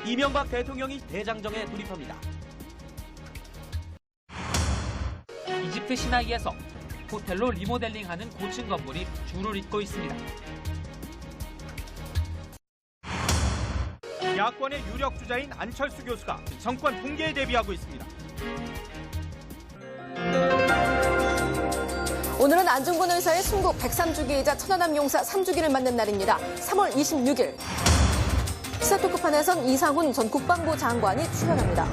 이명박 대통령이 대장정에 돌입합니다. 이집트 시나이에서 호텔로 리모델링하는 고층 건물이 줄을 잇고 있습니다. 야권의 유력 주자인 안철수 교수가 정권 붕괴에 대비하고 있습니다. 오늘은 안중근 의사의 순국 103주기이자 천안함 용사 3주기를 맞는 날입니다. 3월 26일. 시사토크판에선 이상훈 전 국방부 장관이 출연합니다.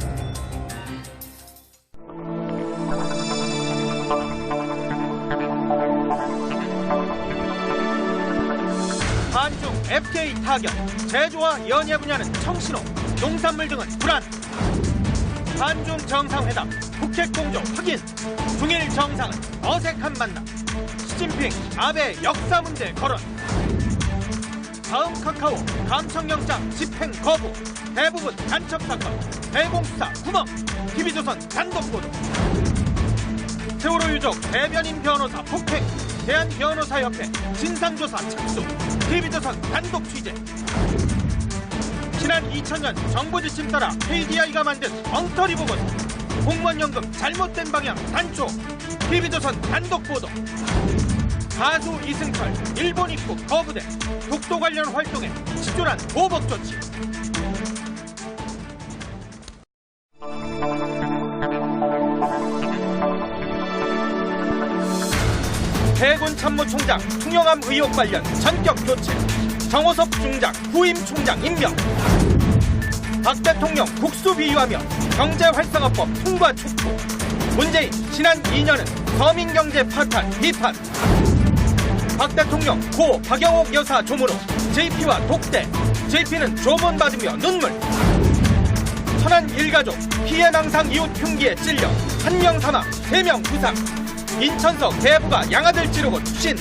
한중 FTA 타결, 제조와 연예 분야는 청신호, 농산물 등은 불안. 한중 정상회담, 북핵 공조 확인. 중일 정상은 어색한 만남. 시진핑, 아베 역사 문제 거론. 다음 카카오 감청영장 집행 거부. 대부분 간첩 사건. 대공수사 구멍. TV조선 단독 보도. 세월호 유족 대변인 변호사 폭행. 대한변호사협회 진상조사 착수. TV조선 단독 취재. 지난 2000년 정부 지침 따라 KDI가 만든 엉터리 보고서. 공무원연금 잘못된 방향 단초. TV조선 단독 보도. 가수 이승철 일본 입국 거부대. 독도 관련 활동에 치졸한 보복 조치. 해군 참모총장 충영함 의혹 관련 전격 교체. 정호섭 중장 후임 총장 임명. 박 대통령 국수 비유하며 경제활성화법 통과 촉구. 문재인 지난 2년은 서민경제 파탄 비판. 박 대통령 고 박영옥 여사 조문호 JP와 독대. JP는 조문 받으며 눈물. 천안 일가족 피해 낭상 이웃 흉기에 찔려 1명 사망 3명 부상. 인천서 대부가 양아들 찌르고 투신.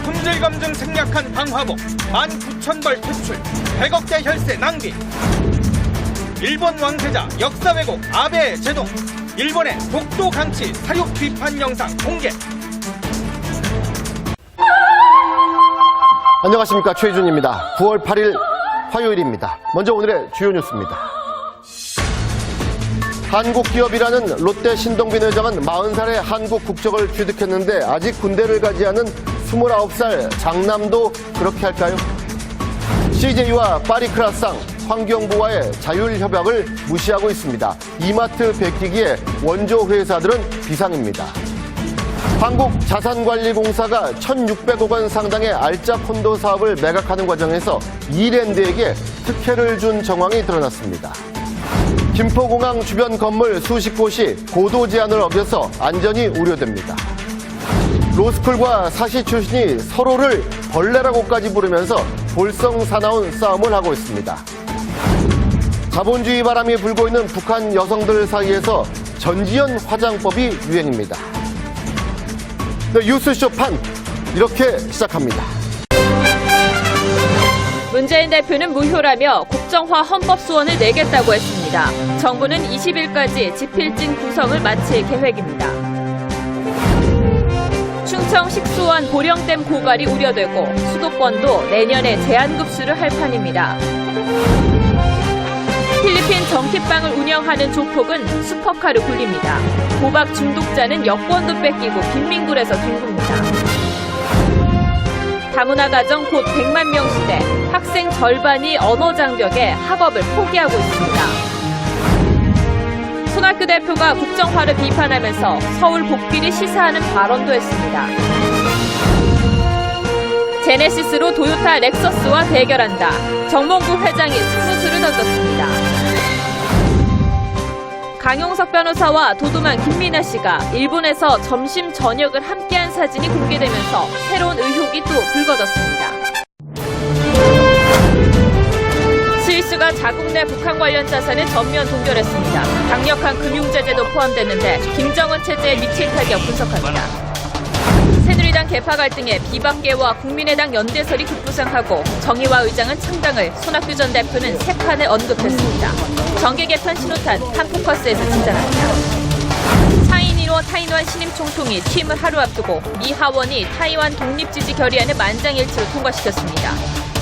품질 검증 생략한 방화복 19,000벌 퇴출. 100억대 혈세 낭비. 일본 왕세자 역사 왜곡 아베의 제동. 일본의 독도 강치 사육 비판 영상 공개. 안녕하십니까, 최희준입니다. 9월 8일 화요일입니다. 먼저 오늘의 주요 뉴스입니다. 한국기업이라는 롯데 신동빈 회장은 40살에 한국 국적을 취득했는데 아직 군대를 가지 않은 29살 장남도 그렇게 할까요? CJ와 파리크라상, 환경부와의 자율협약을 무시하고 있습니다. 이마트 베끼기에 원조 회사들은 비상입니다. 한국자산관리공사가 1,600억 원 상당의 알짜 콘도 사업을 매각하는 과정에서 이랜드에게 특혜를 준 정황이 드러났습니다. 김포공항 주변 건물 수십 곳이 고도 제한을 어겨서 안전이 우려됩니다. 로스쿨과 사시 출신이 서로를 벌레라고까지 부르면서 볼썽사나운 싸움을 하고 있습니다. 자본주의 바람이 불고 있는 북한 여성들 사이에서 전지현 화장법이 유행입니다. 네, 뉴스쇼 판 이렇게 시작합니다. 문재인 대표는 무효라며 국정화 헌법 소원을 내겠다고 했습니다. 정부는 20일까지 지필진 구성을 마칠 계획입니다. 충청 식수원 보령댐 고갈이 우려되고 수도권도 내년에 제한급수를 할 판입니다. 필리핀 전기빵을 운영하는 조폭은 슈퍼카를 굴립니다. 도박 중독자는 여권도 뺏기고 빈민굴에서 뒹굽니다. 다문화 가정 곧 100만 명 시대. 학생 절반이 언어 장벽에 학업을 포기하고 있습니다. 손학규 대표가 국정화를 비판하면서 서울 복귀를 시사하는 발언도 했습니다. 제네시스로 도요타 렉서스와 대결한다. 정몽구 회장이 승부수를 던졌습니다. 강용석 변호사와 도도만 김민아 씨가 일본에서 점심 저녁을 함께한 사진이 공개되면서 새로운 의혹이 또 불거졌습니다. 스위스가 자국 내 북한 관련 자산을 전면 동결했습니다. 강력한 금융제재도 포함됐는데 김정은 체제에 미칠 타격 분석합니다. 새누리당 개파 갈등에 비박계와 국민의당 연대설이 급부상하고 정의와 의장은 창당을, 손학규 전 대표는 세 판을 언급했습니다. 정계 개편 신호탄 한포커스에서 진단합니다. 차이니로 타이완 신임 총통이 취임을 하루 앞두고 미 하원이 타이완 독립지지 결의안을 만장일치로 통과시켰습니다.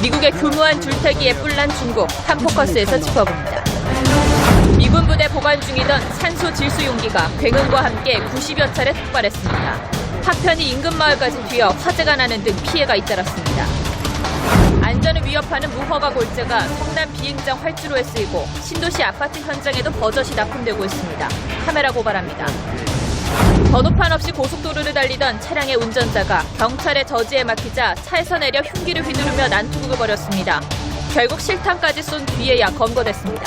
미국의 교묘한 줄타기에 뿔난 중국 한포커스에서 짚어봅니다. 미군 부대 보관 중이던 산소 질소 용기가 굉음과 함께 90여 차례 폭발했습니다. 파편이 인근 마을까지 튀어 화재가 나는 등 피해가 잇따랐습니다. 안전을 위협하는 무허가 골재가 성남 비행장 활주로에 쓰이고 신도시 아파트 현장에도 버젓이 납품되고 있습니다. 카메라 고발합니다. 번호판 없이 고속도로를 달리던 차량의 운전자가 경찰의 저지에 막히자 차에서 내려 흉기를 휘두르며 난투극을 벌였습니다. 결국 실탄까지 쏜 뒤에야 검거됐습니다.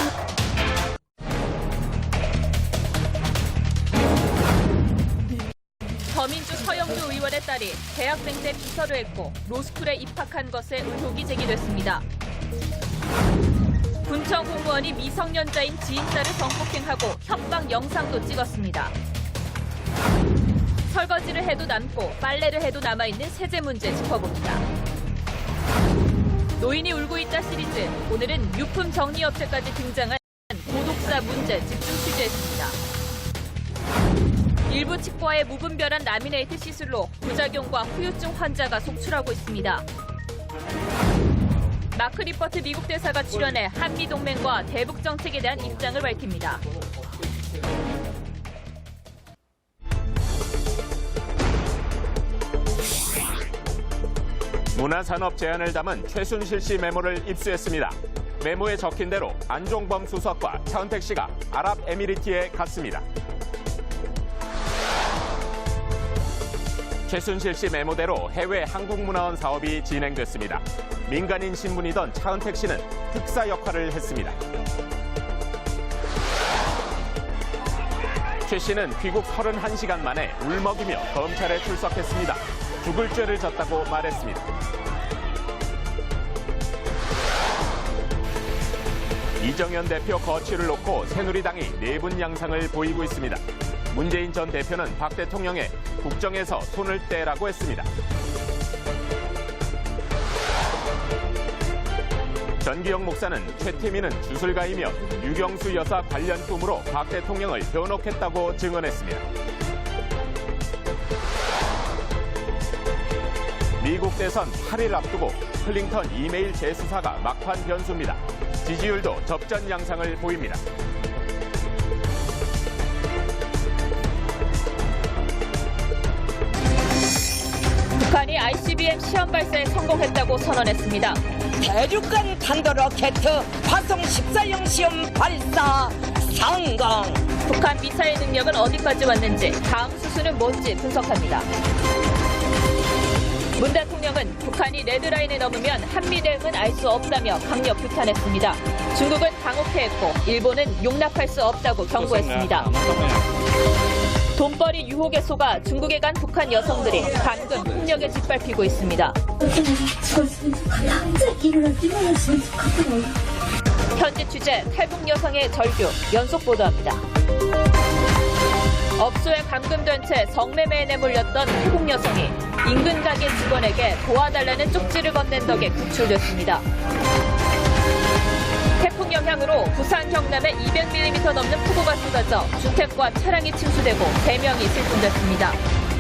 더민주 서영주 의원의 딸이 대학생 때 비서를 했고 로스쿨에 입학한 것에 의혹이 제기됐습니다. 군청 공무원이 미성년자인 지인 딸을 성폭행하고 협박 영상도 찍었습니다. 설거지를 해도 남고 빨래를 해도 남아있는 세제 문제 짚어봅니다. 노인이 울고 있다 시리즈, 오늘은 유품 정리업체까지 등장한 고독사 문제 집중 취재했습니다. 일부 치과의 무분별한 라미네이트 시술로 부작용과 후유증 환자가 속출하고 있습니다. 마크 리퍼트 미국 대사가 출연해 한미동맹과 대북 정책에 대한 입장을 밝힙니다. 문화산업 제안을 담은 최순실 씨 메모를 입수했습니다. 메모에 적힌 대로 안종범 수석과 차은택 씨가 아랍에미리트에 갔습니다. 최순실 씨 메모대로 해외 한국문화원 사업이 진행됐습니다. 민간인 신분이던 차은택 씨는 특사 역할을 했습니다. 최 씨는 귀국 31시간 만에 울먹이며 검찰에 출석했습니다. 죽을 죄를 졌다고 말했습니다. 이정현 대표 거취를 놓고 새누리당이 내분 양상을 보이고 있습니다. 문재인 전 대표는 박 대통령에 국정에서 손을 떼라고 했습니다. 전기영 목사는 최태민은 주술가이며 유경수 여사 관련 꿈으로 박 대통령을 변혹했다고 증언했습니다. 미국 대선 8일 앞두고 클린턴 이메일 재수사가 막판 변수입니다. 지지율도 접전 양상을 보입니다. 북한이 ICBM 시험 발사에 성공했다고 선언했습니다. 대륙간 탄도 로켓 화성 14형 시험 발사 성공. 북한 미사일 능력은 어디까지 왔는지, 다음 수순은 뭔지 분석합니다. 문 대통령은 북한이 레드라인을 넘으면 한미 대응은 알 수 없다며 강력 규탄했습니다. 중국은 당혹해했고 일본은 용납할 수 없다고 경고했습니다. 돈벌이 유혹에 속아 중국에 간 북한 여성들이 반금 폭력에 짓밟히고 있습니다. 현지 취재 탈북 여성의 절규 연속 보도합니다. 업소에 감금된 채 성매매에 내몰렸던 태국 여성이 인근 가게 직원에게 도와달라는 쪽지를 건넨 덕에 구출됐습니다. 태풍 영향으로 부산 경남에 200mm 넘는 폭우가 쏟아져 주택과 차량이 침수되고 3명이 실종됐습니다.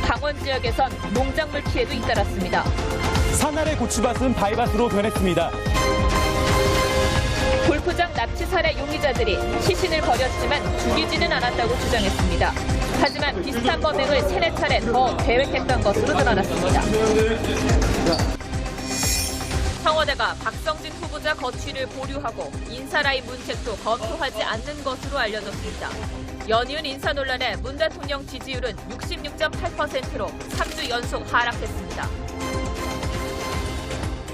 강원 지역에선 농작물 피해도 잇따랐습니다. 산알의 고추밭은 바이밭으로 변했습니다. 골프장 납치 살해 용의자들이 시신을 버렸지만 죽이지는 않았다고 주장했습니다. 하지만 비슷한 범행을 3-4차례 더 계획했던 것으로 드러났습니다. 청와대가 박성진 후보자 거취를 보류하고 인사라인 문책도 검토하지 않는 것으로 알려졌습니다. 연이은 인사 논란에 문 대통령 지지율은 66.8%로 3주 연속 하락했습니다.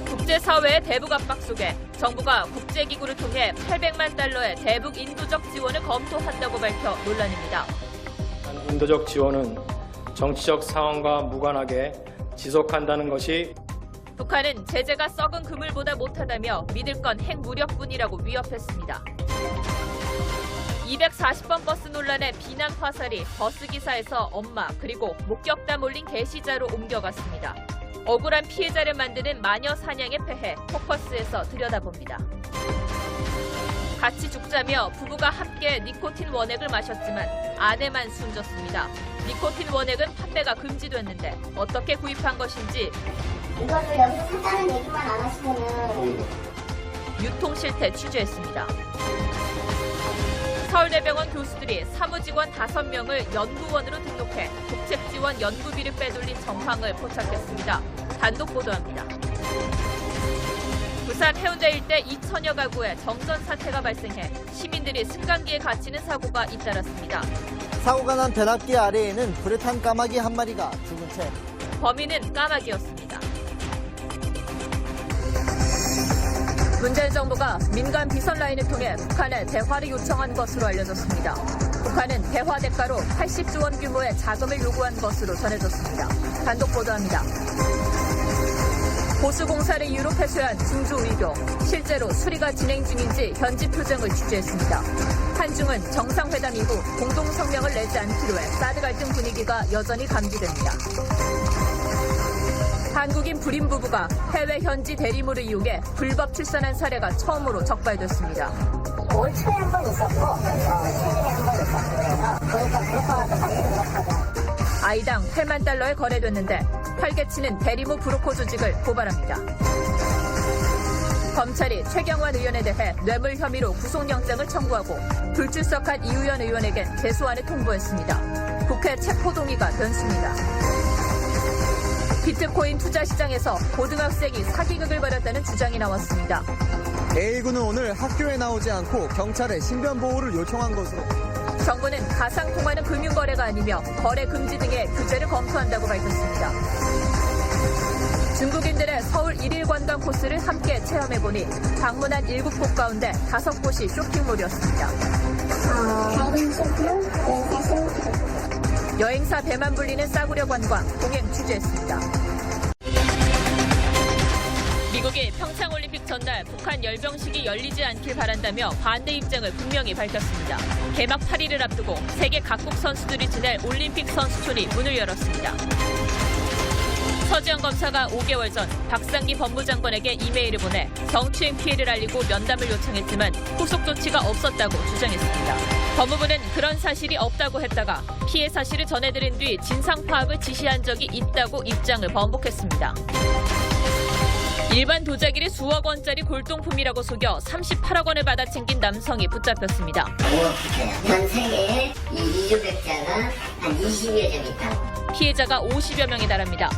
국제사회의 대북 압박 속에 정부가 국제기구를 통해 800만 달러의 대북 인도적 지원을 검토한다고 밝혀 논란입니다. 인도적 지원은 정치적 상황과 무관하게 지속한다는 것이 북한은 제재가 썩은 그물보다 못하다며 믿을 건 핵무력뿐이라고 위협했습니다. 240번 버스 논란의 비난 화살이 버스 기사에서 엄마 그리고 목격담 올린 게시자로 옮겨갔습니다. 억울한 피해자를 만드는 마녀 사냥의 폐해 포커스에서 들여다봅니다. 같이 죽자며 부부가 함께 니코틴 원액을 마셨지만 아내만 숨졌습니다. 니코틴 원액은 판매가 금지됐는데 어떻게 구입한 것인지 이거를 여기서 샀다는 얘기만 안 하시면은 유통 실태 취재했습니다. 서울대병원 교수들이 사무직원 5명을 연구원으로 등록해 국책지원 연구비를 빼돌린 정황을 포착했습니다. 단독 보도합니다. 부산 해운대 일대 2천여 가구에 정전 사태가 발생해 시민들이 승강기에 갇히는 사고가 잇따랐습니다. 사고가 난 변압기 아래에는 불에 탄 까마귀 한 마리가 죽은 채 범인은 까마귀였습니다. 문재인 정부가 민간 비선 라인을 통해 북한에 대화를 요청한 것으로 알려졌습니다. 북한은 대화 대가로 80조 원 규모의 자금을 요구한 것으로 전해졌습니다. 단독 보도합니다. 보수공사를 이유로 폐쇄한 중주의교. 실제로 수리가 진행 중인지 현지 표정을 취재했습니다. 한중은 정상회담 이후 공동성명을 내지 않기로 해 사드 갈등 분위기가 여전히 감지됩니다. 한국인 불임 부부가 해외 현지 대리모를 이용해 불법 출산한 사례가 처음으로 적발됐습니다. 올 초에 한 번 있었고 최근에 한 번 있었고 그래서 그래서 똑같이 아이당 8만 달러에 거래됐는데 활개치는 대리모 브로커 조직을 고발합니다. 검찰이 최경환 의원에 대해 뇌물 혐의로 구속영장을 청구하고 불출석한 이우현 의원에겐 개소안을 통보했습니다. 국회 체포동의가 변수입니다. 비트코인 투자 시장에서 고등학생이 사기극을 벌였다는 주장이 나왔습니다. A군은 오늘 학교에 나오지 않고 경찰에 신변 보호를 요청한 것으로 정부는 가상통화는 금융거래가 아니며 거래 금지 등의 규제를 검토한다고 밝혔습니다. 중국인들의 서울 1일 관광 코스를 함께 체험해보니 방문한 7곳 가운데 5곳이 쇼핑몰이었습니다. 여행사 배만 불리는 싸구려 관광 동행 취재했습니다. 미국이 평창올림픽 전날 북한 열병식이 열리지 않길 바란다며 반대 입장을 분명히 밝혔습니다. 개막 8일을 앞두고 세계 각국 선수들이 지낼 올림픽 선수촌이 문을 열었습니다. 서지영 검사가 5개월 전 박상기 법무장관에게 이메일을 보내 성추행 피해를 알리고 면담을 요청했지만 후속 조치가 없었다고 주장했습니다. 법무부는 그런 사실이 없다고 했다가 피해 사실을 전해드린 뒤 진상 파악을 지시한 적이 있다고 입장을 번복했습니다. 일반 도자기를 수억 원짜리 골동품이라고 속여 38억 원을 받아 챙긴 남성이 붙잡혔습니다. 전 세계에 이 이주백자가 한 20여 점 있다고. 피해자가 50여 명에 달합니다.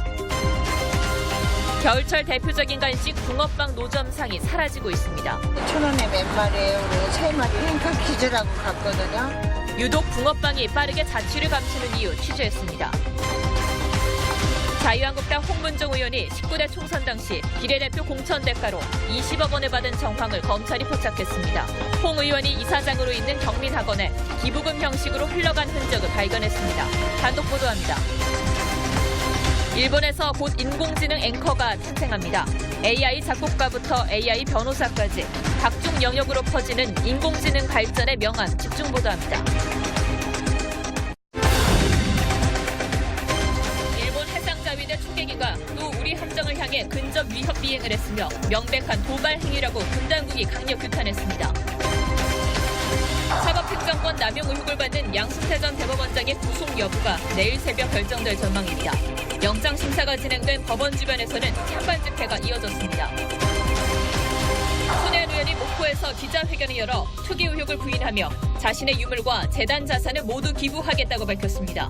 겨울철 대표적인 간식 붕어빵 노점상이 사라지고 있습니다. 1,000원에 몇 마리예요? 그리고 3마리 행카 퀴즈라고 갔거든요. 유독 붕어빵이 빠르게 자취를 감추는 이유 취재했습니다. 자유한국당 홍문종 의원이 19대 총선 당시 비례대표 공천 대가로 20억 원을 받은 정황을 검찰이 포착했습니다. 홍 의원이 이사장으로 있는 경민학원에 기부금 형식으로 흘러간 흔적을 발견했습니다. 단독 보도합니다. 일본에서 곧 인공지능 앵커가 탄생합니다. AI 작곡가부터 AI 변호사까지 각종 영역으로 퍼지는 인공지능 발전의 명암 집중 보도합니다. 일본 해상자위대 초계기가 또 우리 함정을 향해 근접 위협 비행을 했으며 명백한 도발 행위라고 분당국이 강력 규탄했습니다. 사법행정권 남용 의혹을 받는 양승태 전 대법원장의 구속 여부가 내일 새벽 결정될 전망입니다. 영장 심사가 진행된 법원 주변에서는 찬반 집회가 이어졌습니다. 손혜원 의원이 목포에서 기자회견을 열어 투기 의혹을 부인하며 자신의 유물과 재단 자산을 모두 기부하겠다고 밝혔습니다.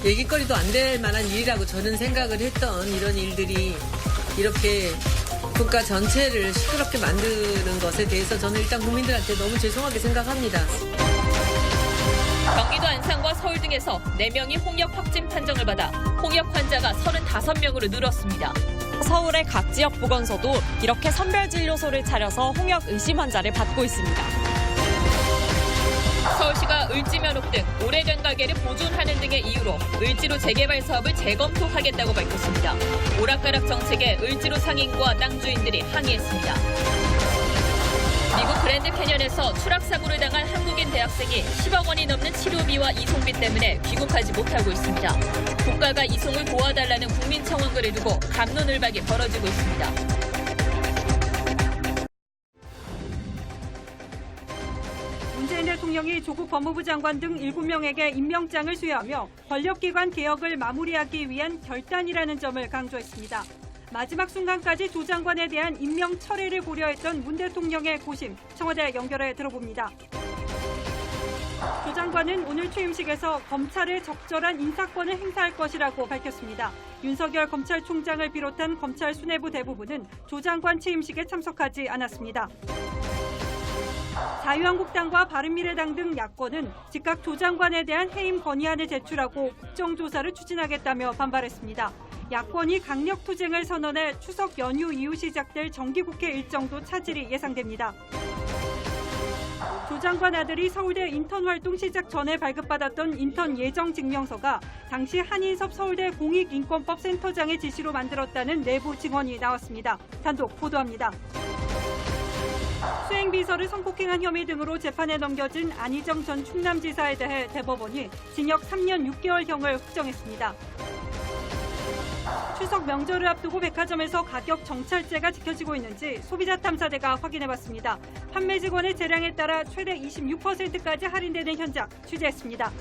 얘기거리도 안 될 만한 일이라고 저는 생각을 했던 이런 일들이 이렇게 국가 전체를 시끄럽게 만드는 것에 대해서 저는 일단 국민들한테 너무 죄송하게 생각합니다. 경기도 안산과 서울 등에서 4명이 홍역 확진 판정을 받아 홍역 환자가 35명으로 늘었습니다. 서울의 각 지역 보건소도 이렇게 선별진료소를 차려서 홍역 의심 환자를 받고 있습니다. 서울시가 을지 면옥 등 오래된 가게를 보존하는 등의 이유로 을지로 재개발 사업을 재검토하겠다고 밝혔습니다. 오락가락 정책에 을지로 상인과 땅 주인들이 항의했습니다. 미국 그랜드 캐년에서 추락사고를 당한 한국인 대학생이 10억 원이 넘는 치료비와 이송비 때문에 귀국하지 못하고 있습니다. 국가가 이송을 도와달라는 국민 청원글을 두고 갑론을박이 벌어지고 있습니다. 대통령이 조국 법무부 장관 등 7명에게 임명장을 수여하며 권력기관 개혁을 마무리하기 위한 결단이라는 점을 강조했습니다. 마지막 순간까지 조 장관에 대한 임명 철회를 고려했던 문 대통령의 고심, 청와대 연결해 들어봅니다. 조 장관은 오늘 취임식에서 검찰에 적절한 인사권을 행사할 것이라고 밝혔습니다. 윤석열 검찰총장을 비롯한 검찰 수뇌부 대부분은 조 장관 취임식에 참석하지 않았습니다. 자유한국당과 바른미래당 등 야권은 즉각 조 장관에 대한 해임 건의안을 제출하고 국정조사를 추진하겠다며 반발했습니다. 야권이 강력투쟁을 선언해 추석 연휴 이후 시작될 정기국회 일정도 차질이 예상됩니다. 조 장관 아들이 서울대 인턴 활동 시작 전에 발급받았던 인턴 예정 증명서가 당시 한인섭 서울대 공익인권법 센터장의 지시로 만들었다는 내부 증언이 나왔습니다. 단독 보도합니다. 수행비서를 성폭행한 혐의 등으로 재판에 넘겨진 안희정 전 충남지사에 대해 대법원이 징역 3년 6개월형을 확정했습니다. 추석 명절을 앞두고 백화점에서 가격 정찰제가 지켜지고 있는지 소비자탐사대가 확인해봤습니다. 판매 직원의 재량에 따라 최대 26%까지 할인되는 현장 취재했습니다.